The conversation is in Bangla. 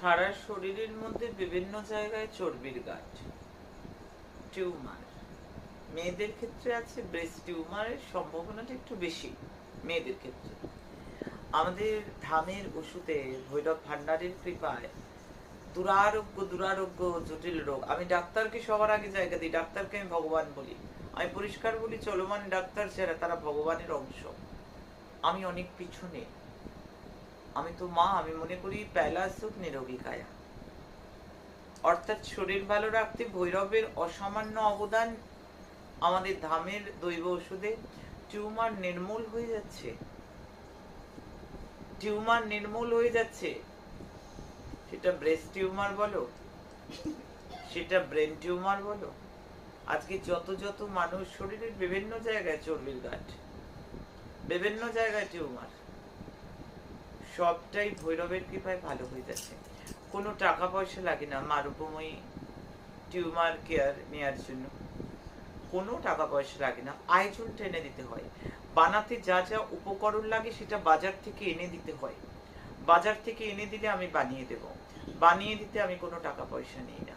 সারা শরীরের মধ্যে বিভিন্ন জায়গায় চর্বির গাঁঠ, টিউমার। মেয়েদের ক্ষেত্রে আছে ব্রেস্ট টিউমারের সম্ভাবনাটা একটু বেশি মেয়েদের ক্ষেত্রে। আমাদের ধামের ওষুধে ভৈরব ভান্ডারের কৃপায় দুরারোগ্য জটিল রোগ। আমি ডাক্তারকে সবার আগে জায়গা দিই, ডাক্তারকে আমি ভগবান বলি। আমি পরিষ্কার বলি, চলমান ডাক্তার যারা তারা ভগবানের অংশ। আমি অনেক পিছনে, আমি তো মা, আমি মনে করি পেলা সুখ নিরোগী কায়া। অর্থাৎ শরীর ভালো রাখতে ভৈরবের অসামান্য অবদান। আমাদের ধামের দৈব ওষুধে টিউমার নির্মূল হয়ে যাচ্ছে, টিউমার নির্মূল হয়ে যাচ্ছে। সেটা ব্রেস্ট টিউমার বলো, সেটা ব্রেন টিউমার বলো। আজকে যত মানুষ শরীরের বিভিন্ন জায়গায় চর্বির গাঁঠ, বিভিন্ন জায়গায় টিউমার, সবটাই ভৈরবের কৃপায় ভালো হয়ে যাচ্ছে। কোনো টাকা পয়সা লাগে না মা রূপময়ী টিউমার কেয়ার নেওয়ার জন্য, কোনো টাকা পয়সা লাগে না। আয়োজন টেনে দিতে হয়, বানাতে যা যা উপকরণ লাগে সেটা বাজার থেকে এনে দিতে হয়। বাজার থেকে এনে দিলে আমি বানিয়ে দেব, বানিয়ে দিতে আমি কোনো টাকা পয়সা নিই না।